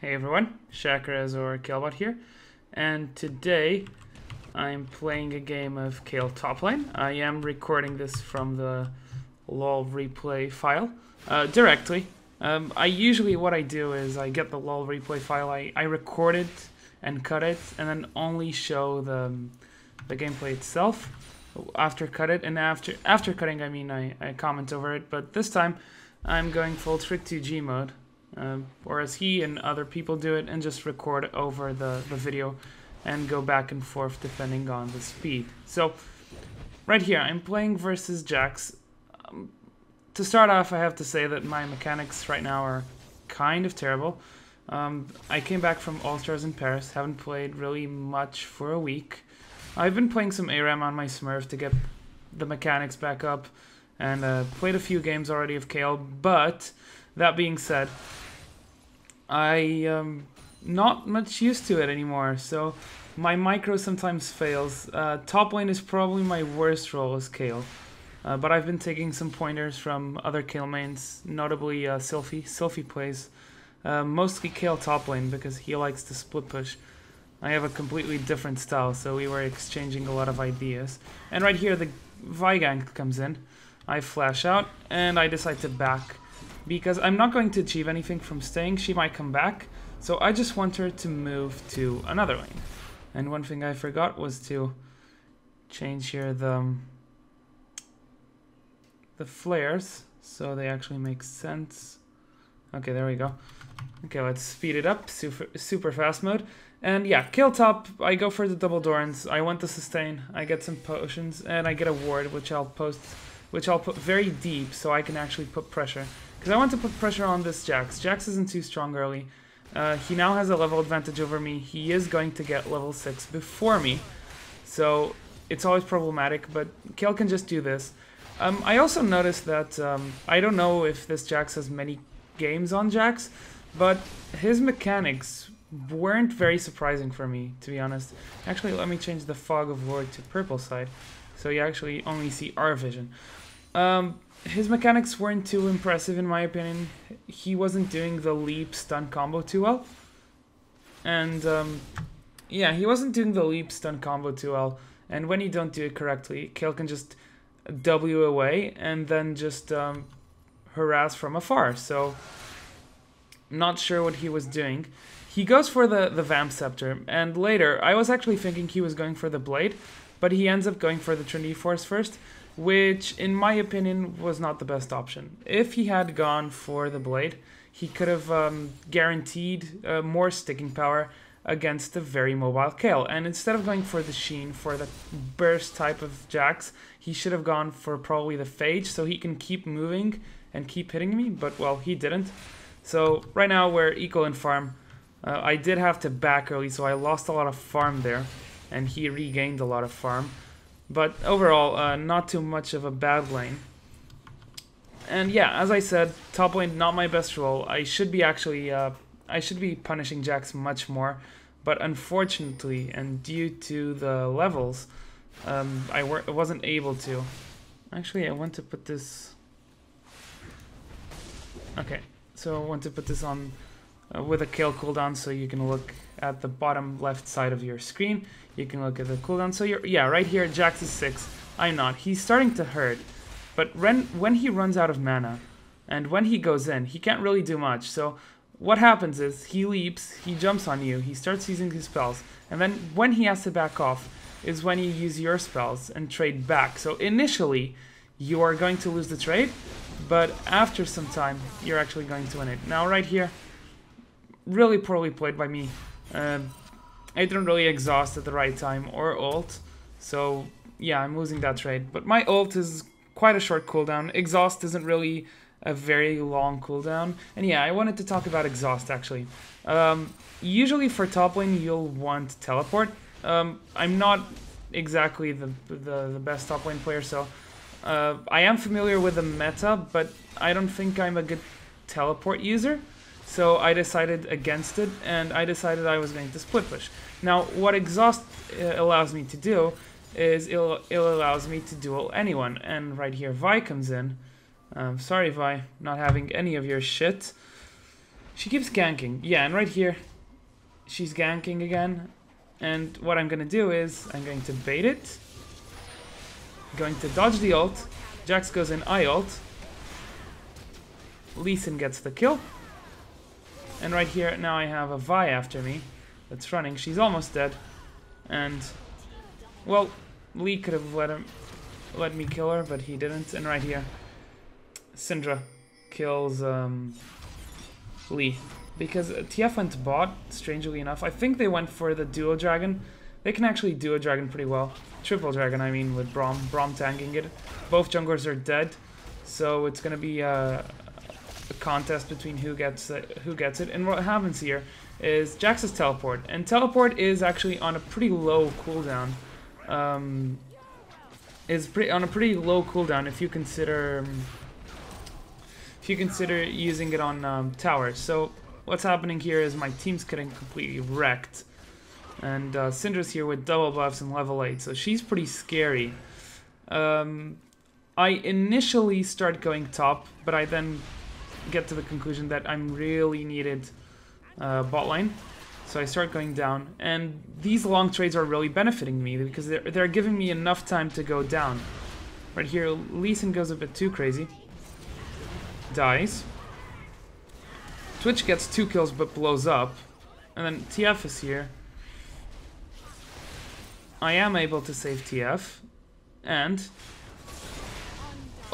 Hey everyone, Shakarez or Kayle here, and today I'm playing a game of Kayle top lane. I am recording this from the LOL replay file directly. What I do is I get the LOL replay file, I record it and cut it, and then only show the gameplay itself after cut it. And after cutting, I mean I comment over it. But this time I'm going full trick 2G mode. Whereas he and other people do it and just record over the video and go back and forth depending on the speed. So right here I'm playing versus Jax. To start off, I have to say that my mechanics right now are kind of terrible. I came back from All-Stars in Paris, haven't played really much for a week. I've been playing some ARAM on my Smurf to get the mechanics back up, and played a few games already of Kayle, but that being said, I'm not much used to it anymore, so my micro sometimes fails. Top lane is probably my worst role as Kayle, but I've been taking some pointers from other Kayle mains, notably Sylphie. Sylphie plays mostly Kayle top lane because he likes to split push. I have a completely different style, so we were exchanging a lot of ideas. And right here the Vi gank comes in. I flash out and I decide to back, because I'm not going to achieve anything from staying. She might come back, so I just want her to move to another lane. And one thing I forgot was to change here the flares so they actually make sense. Okay, there we go. Okay, let's speed it up, super fast mode. And yeah, Kayle top, I go for the double Dorans, I want the sustain, I get some potions, and I get a ward which I'll put very deep so I can actually put pressure. Because I want to put pressure on this Jax. Jax isn't too strong early. He now has a level advantage over me. He is going to get level 6 before me. So it's always problematic, but Kayle can just do this. I also noticed that, I don't know if this Jax has many games on Jax, but his mechanics weren't very surprising for me, to be honest. Actually, let me change the Fog of War to purple side, so you actually only see our vision. His mechanics weren't too impressive in my opinion. He wasn't doing the leap stun combo too well. And yeah, he wasn't doing the leap stun combo too well. And when you don't do it correctly, Kayle can just W away and then just harass from afar. So, not sure what he was doing. He goes for the Vamp Scepter, and later, I was actually thinking he was going for the Blade, but he ends up going for the Trinity Force first, which, in my opinion, was not the best option. If he had gone for the Blade, he could have guaranteed more sticking power against a very mobile Kayle. And instead of going for the Sheen, for the burst type of Jax, he should have gone for probably the Phage, so he can keep moving and keep hitting me, but, well, he didn't. So, right now, we're equal in farm. I did have to back early, so I lost a lot of farm there, and he regained a lot of farm. But overall, not too much of a bad lane. And yeah, as I said, top lane not my best role. I should be punishing Jax much more, but unfortunately, and due to the levels, I wasn't able to. Actually, I want to put this. Okay, so I want to put this on with a Kayle cooldown, so you can look at the bottom left side of your screen. You can look at the cooldown. So yeah, right here, Jax is 6. I'm not. He's starting to hurt, but when he runs out of mana, and when he goes in, he can't really do much. So what happens is he leaps, he jumps on you, he starts using his spells, and then when he has to back off is when you use your spells and trade back. So initially, you are going to lose the trade, but after some time, you're actually going to win it. Now right here, really poorly played by me. I didn't really exhaust at the right time or ult, so yeah, I'm losing that trade. But my ult is quite a short cooldown. Exhaust isn't really a very long cooldown. And yeah, I wanted to talk about exhaust actually. Usually for top lane you'll want teleport. I'm not exactly the best top lane player, so I am familiar with the meta, but I don't think I'm a good teleport user. So I decided against it, and I decided I was going to split push. Now, what exhaust allows me to do is it allows me to duel anyone. And right here, Vi comes in. Sorry, Vi, not having any of your shit. She keeps ganking. Yeah, and right here, she's ganking again. And what I'm gonna do is, I'm going to bait it. Going to dodge the ult. Jax goes in, I ult. Lee Sin gets the kill. And right here, now I have a Vi after me that's running. She's almost dead. And, well, Lee could have let me kill her, but he didn't. And right here, Syndra kills Lee. Because TF went bot, strangely enough. I think they went for the duo dragon. They can actually duo dragon pretty well. Triple dragon, I mean, with Braum tanking it. Both junglers are dead, so it's gonna be a contest between who gets it. And what happens here is Jax's teleport, and teleport is actually on a pretty low cooldown. Is on a pretty low cooldown if you consider using it on towers. So what's happening here is my team's getting completely wrecked. And Syndra's here with double buffs and level 8, so she's pretty scary. I initially start going top, but I then get to the conclusion that I'm really needed bot lane. So I start going down, and these long trades are really benefiting me because they're giving me enough time to go down. Right here, Lee Sin goes a bit too crazy. Dies. Twitch gets 2 kills but blows up. And then TF is here. I am able to save TF. And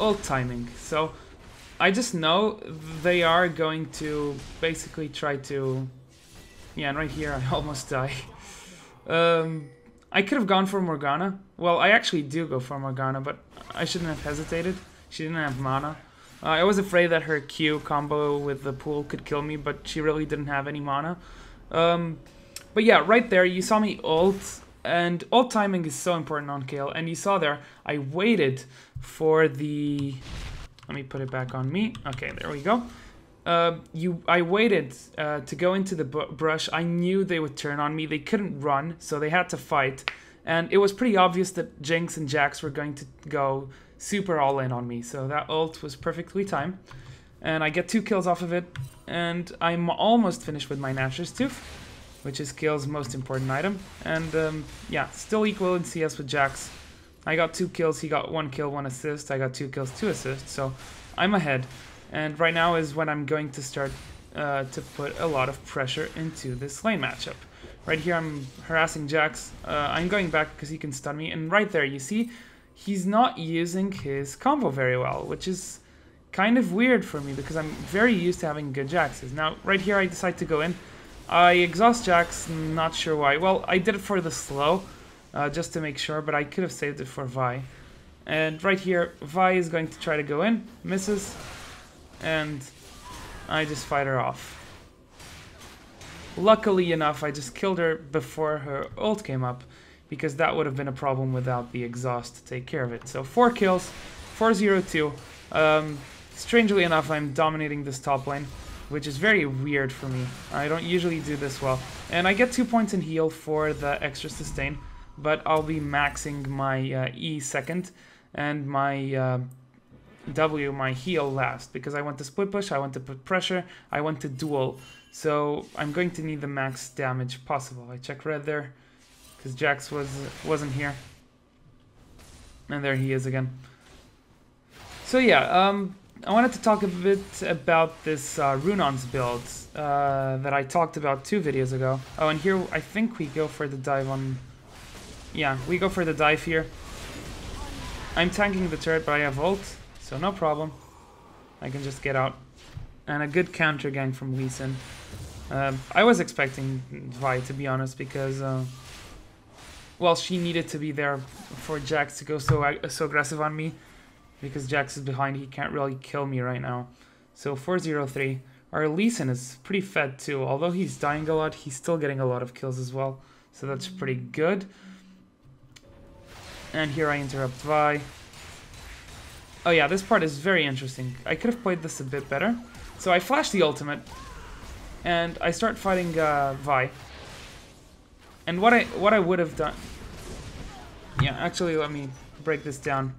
ult timing. So I just know they are going to basically try to... Yeah, and right here I almost die. I could have gone for Morgana. Well, I actually do go for Morgana, but I shouldn't have hesitated. She didn't have mana. I was afraid that her Q combo with the pool could kill me, but she really didn't have any mana. But yeah, right there, you saw me ult, and ult timing is so important on Kayle, and you saw there, I waited for the... Let me put it back on me. Okay, there we go. I waited to go into the brush. I knew they would turn on me. They couldn't run, so they had to fight. And it was pretty obvious that Jinx and Jax were going to go super all in on me. So that ult was perfectly timed. And I get 2 kills off of it. And I'm almost finished with my Nashor's Tooth, which is Kayle's most important item. And yeah, still equal in CS with Jax. I got 2 kills, he got 1 kill, 1 assist. I got 2 kills, 2 assists. So I'm ahead. And right now is when I'm going to start to put a lot of pressure into this lane matchup. Right here I'm harassing Jax. I'm going back because he can stun me. And right there you see he's not using his combo very well, which is kind of weird for me because I'm very used to having good Jaxes. Now right here I decide to go in. I exhaust Jax, not sure why. Well, I did it for the slow, just to make sure, but I could have saved it for Vi. And right here, Vi is going to try to go in, misses, and I just fight her off. Luckily enough, I just killed her before her ult came up, because that would have been a problem without the exhaust to take care of it. So 4 kills, 4-0-2. Strangely enough, I'm dominating this top lane, which is very weird for me. I don't usually do this well. And I get 2 points in heal for the extra sustain, but I'll be maxing my E second, and my W, my heal last, because I want to split push, I want to put pressure, I want to duel. So I'm going to need the max damage possible. I check red there, because Jax wasn't here. And there he is again. So yeah, I wanted to talk a bit about this Runon's build that I talked about 2 videos ago. Oh, and here I think we go for the dive on... Yeah, we go for the dive here. I'm tanking the turret, but I have ult, so no problem. I can just get out. And a good counter gang from Lee Sin. I was expecting Vi, to be honest, because... well, she needed to be there for Jax to go so aggressive on me. Because Jax is behind, he can't really kill me right now. So 4-0-3. Our Lee Sin is pretty fed too. Although he's dying a lot, he's still getting a lot of kills as well. So that's pretty good. And here I interrupt Vi. Oh yeah, this part is very interesting. I could have played this a bit better. So I flash the ultimate. And I start fighting Vi. And what I would have done... Yeah, actually let me break this down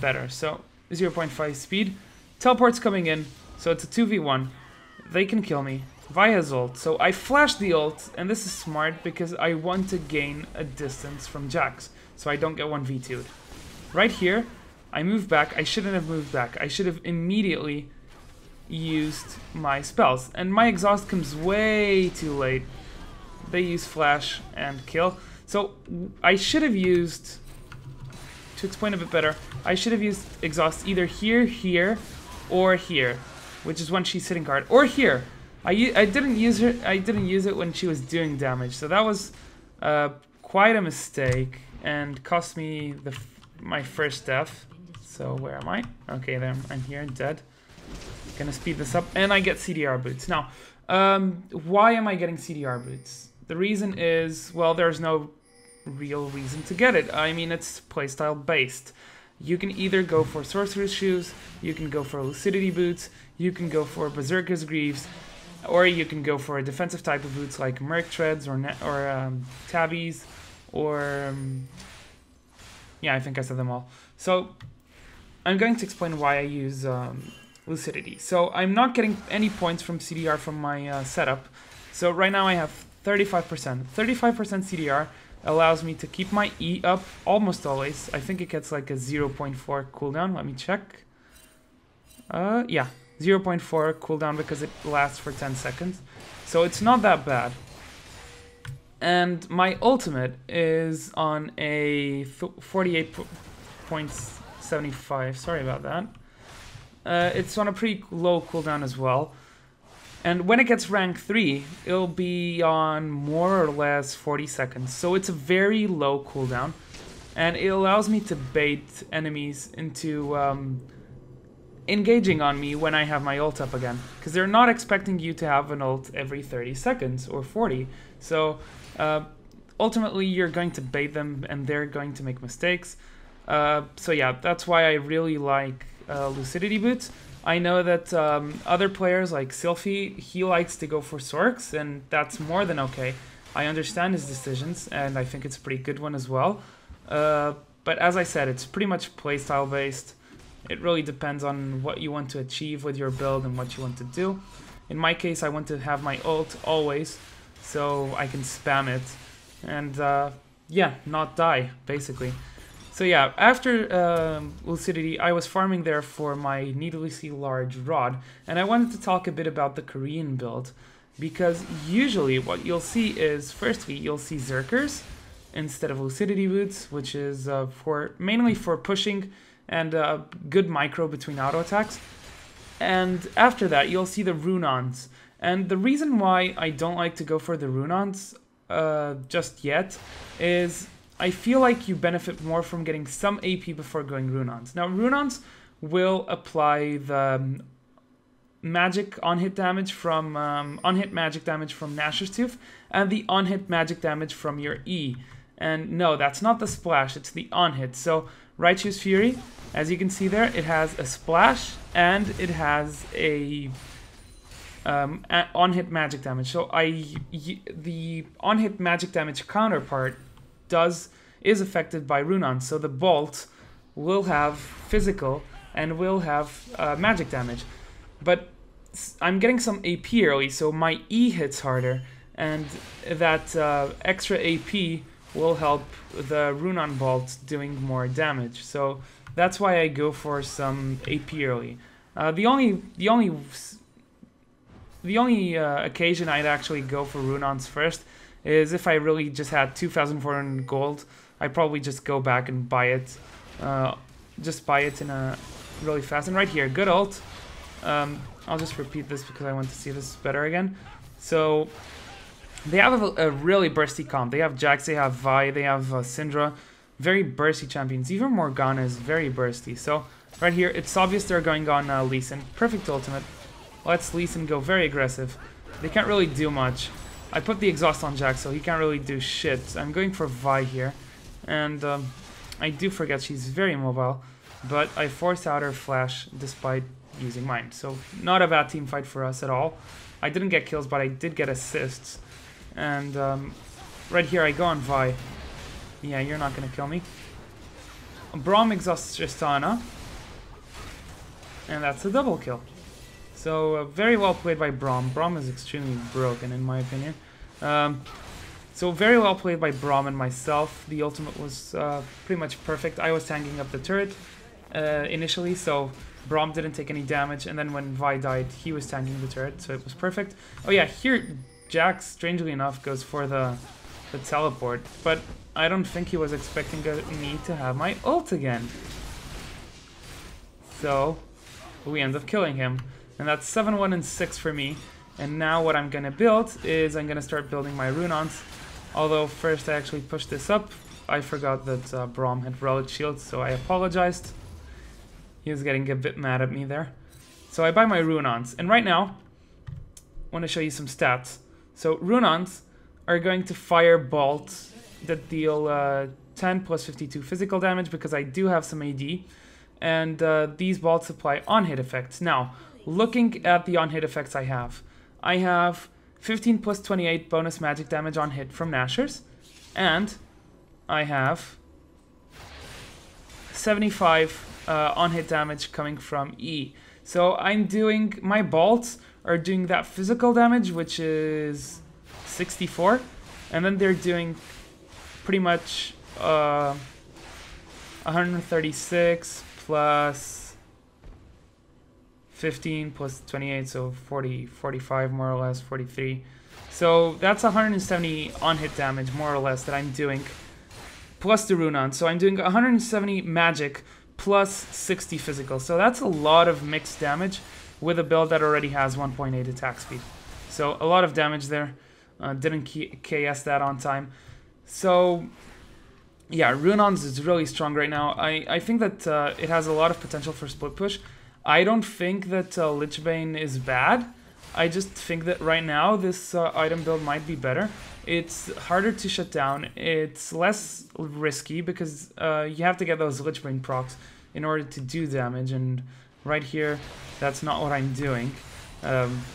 better. So 0.5 speed. Teleport's coming in. So it's a 2v1. they can kill me. Vi has ult, so I flash the ult, and this is smart because I want to gain a distance from Jax, so I don't get 1v2'd. Right here, I move back. I shouldn't have moved back. I should have immediately used my spells, and my exhaust comes way too late. They use flash and kill, so I should have used, to explain a bit better, I should have used exhaust either here, here, or here, which is when she's hitting guard, or here. I didn't use it when she was doing damage, so that was quite a mistake and cost me my first death. So where am I? Okay, there I'm here, dead. Gonna speed this up, and I get CDR boots. Now, why am I getting CDR boots? The reason is, well, there's no real reason to get it. I mean, it's playstyle based. You can either go for Sorcerer's Shoes, you can go for Lucidity Boots, you can go for Berserker's Greaves, or you can go for a defensive type of boots like Merc Treads or Tabbies, or... yeah, I think I said them all. So, I'm going to explain why I use Lucidity. So, I'm not getting any points from CDR from my setup. So, right now I have 35%. 35% CDR allows me to keep my E up almost always. I think it gets like a 0.4 cooldown. Let me check. Yeah, 0.4 cooldown because it lasts for 10 seconds. So it's not that bad. And my ultimate is on a 48.75. Sorry about that. It's on a pretty low cooldown as well. And when it gets rank 3, it'll be on more or less 40 seconds. So it's a very low cooldown. And it allows me to bait enemies into engaging on me when I have my ult up again. Because they're not expecting you to have an ult every 30 seconds or 40. So ultimately you're going to bait them and they're going to make mistakes. So yeah, that's why I really like Lucidity Boots. I know that other players like Sylphie, he likes to go for Sorks, and that's more than okay. I understand his decisions, and I think it's a pretty good one as well. But as I said, it's pretty much playstyle based. It really depends on what you want to achieve with your build and what you want to do. In my case, I want to have my ult always, so I can spam it and yeah, not die, basically. So yeah, after Lucidity, I was farming there for my needlessly large rod, and I wanted to talk a bit about the Korean build, because usually what you'll see is, firstly, you'll see Zerkers instead of Lucidity Boots, which is mainly for pushing and good micro between auto attacks. And after that, you'll see the Runons. And the reason why I don't like to go for the Runons just yet is I feel like you benefit more from getting some AP before going Runons. Now, Runons will apply the magic on-hit damage from on-hit magic damage from Nashor's Tooth and the on-hit magic damage from your E. And no, that's not the splash, it's the on-hit. So, Raichu's Fury, as you can see there, it has a splash and it has a on-hit magic damage. So the on-hit magic damage counterpart is affected by Runon. So the Bolt will have physical and will have magic damage. But I'm getting some AP early, so my E hits harder, and that extra AP will help the Runon Bolt doing more damage. So that's why I go for some AP early. The only occasion I'd actually go for Runons first is if I really just had 2,400 gold. I'd probably just go back and buy it. Just buy it in a really fast. And right here, good ult. I'll just repeat this because I want to see this better again. So they have a really bursty comp. They have Jax, they have Vi, they have Syndra. Very bursty champions. Even Morgana is very bursty. So right here, it's obvious they're going on Lee Sin. Perfect ultimate. Let's Lee Sin go very aggressive. They can't really do much. I put the exhaust on Jax, so he can't really do shit. I'm going for Vi here. And I do forget she's very mobile. But I forced out her flash despite using mine. So not a bad team fight for us at all. I didn't get kills, but I did get assists. And right here I go on Vi. Yeah, you're not going to kill me. Braum exhausts Tristana. And that's a double kill. So very well played by Braum. Braum is extremely broken in my opinion. So very well played by Braum and myself. The ultimate was pretty much perfect. I was tanking up the turret initially, so Braum didn't take any damage, and then when Vi died, he was tanking the turret, so it was perfect. Oh yeah, here Jax, strangely enough, goes for the teleport, but I don't think he was expecting me to have my ult again. So we end up killing him, and that's 7-1 and 6 for me. And now what I'm gonna build is I'm gonna start building my Runons. Although first I actually pushed this up. I forgot that Braum had Relic Shield, so I apologized. He was getting a bit mad at me there. So I buy my Runons, and right now I want to show you some stats. So Runons are going to fire bolts that deal 10 plus 52 physical damage because I do have some AD. And these bolts apply on-hit effects. Now, looking at the on-hit effects I have 15 plus 28 bonus magic damage on hit from Nashers, and I have 75 on-hit damage coming from E. So I'm doing, my bolts are doing that physical damage, which is 64, and then they're doing pretty much 136 plus 15 plus 28, so 40, 45 more or less, 43. So that's 170 on-hit damage, more or less, that I'm doing, plus the Runon. So I'm doing 170 magic plus 60 physical. So that's a lot of mixed damage with a build that already has 1.8 attack speed. So a lot of damage there. Didn't KS that on time. So yeah, Runons is really strong right now. I think that it has a lot of potential for split push. I don't think that Lichbane is bad. I just think that right now this item build might be better. It's harder to shut down. It's less risky because you have to get those Lichbane procs in order to do damage. And right here, that's not what I'm doing.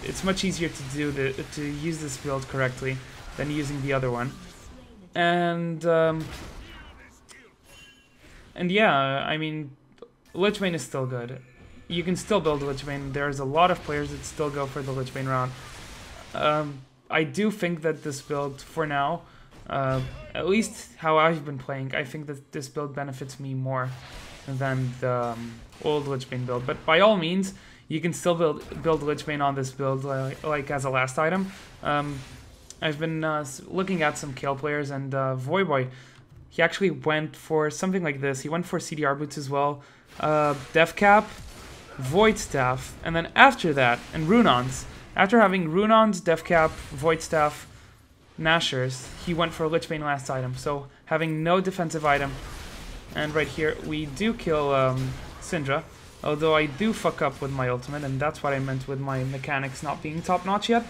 It's much easier to use this build correctly than using the other one. And yeah, I mean, Lichbane is still good. You can still build Lichbane. There's a lot of players that still go for the Lichbane round. I do think that this build, for now, at least how I've been playing, I think that this build benefits me more than the old Lichbane build. But by all means, you can still build Lichbane on this build, like as a last item. I've been looking at some Kayle players, and Voyboy, he actually went for something like this. He went for CDR boots as well, Def Cap, Void Staff, and then after that, and Runons. After having Runons, Def Cap, Void Staff, Nashers, he went for a Lichbane last item. So having no defensive item, and right here we do kill Syndra, although I do fuck up with my ultimate, and that's what I meant with my mechanics not being top notch yet.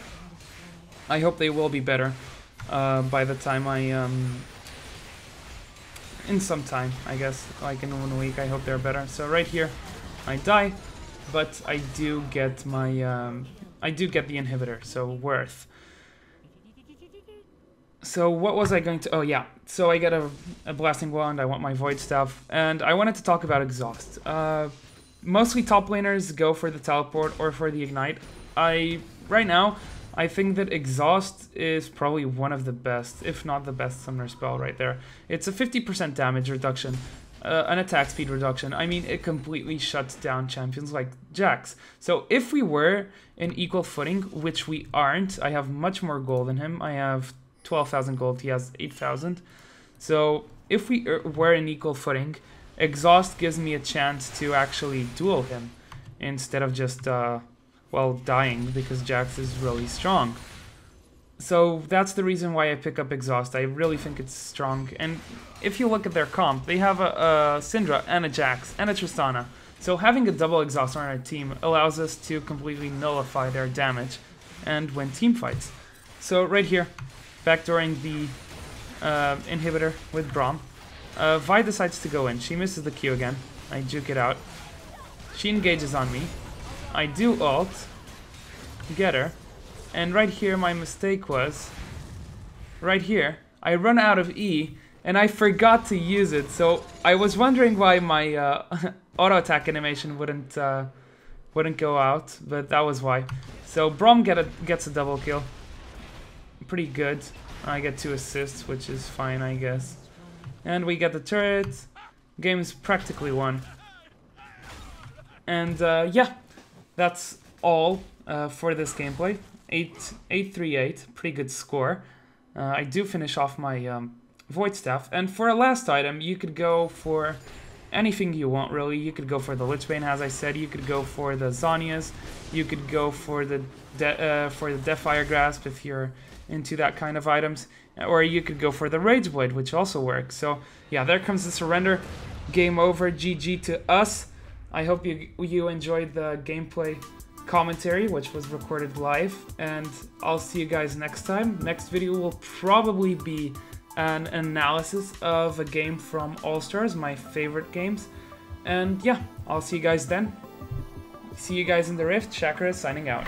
I hope they will be better by the time I in some time, I guess, like in 1 week. I hope they're better. So right here, I die, but I do get my I do get the inhibitor, so worth. So what was I going to... Oh yeah, so I get a blasting wand, I want my void staff, and I wanted to talk about exhaust. Mostly top laners go for the teleport or for the ignite. Right now, I think that exhaust is probably one of the best, if not the best summoner spell right there. It's a 50% damage reduction. An attack speed reduction. I mean, it completely shuts down champions like Jax. So if we were in equal footing, which we aren't, I have much more gold than him. I have 12,000 gold, he has 8,000. So if we were in equal footing, exhaust gives me a chance to actually duel him instead of just, well, dying, because Jax is really strong. So that's the reason why I pick up exhaust. I really think it's strong. And if you look at their comp, they have a Syndra and a Jax and a Tristana. So having a double exhaust on our team allows us to completely nullify their damage and win team fights. So right here, backdooring the inhibitor with Braum. Vi decides to go in. She misses the Q again. I juke it out. She engages on me. I do ult. Get her. And right here, my mistake was, right here, I run out of E, and I forgot to use it. So I was wondering why my auto attack animation wouldn't wouldn't go out, but that was why. So Brom gets a double kill. Pretty good. I get 2 assists, which is fine, I guess. And we get the turret. Game's practically won. And yeah, that's all for this gameplay. 8-3-8, pretty good score. I do finish off my Void Staff. And for a last item, you could go for anything you want, really. You could go for the Lichbane, as I said. You could go for the Zhonya's. You could go for the Deathfire Grasp if you're into that kind of items. Or you could go for the Rage Blade, which also works. So yeah, there comes the surrender. Game over. GG to us. I hope you enjoyed the gameplay commentary, which was recorded live, and I'll see you guys next time. Next video will probably be an analysis of a game from All-Stars, my favorite games. And yeah, I'll see you guys then. See you guys in the Rift. Shakarez signing out.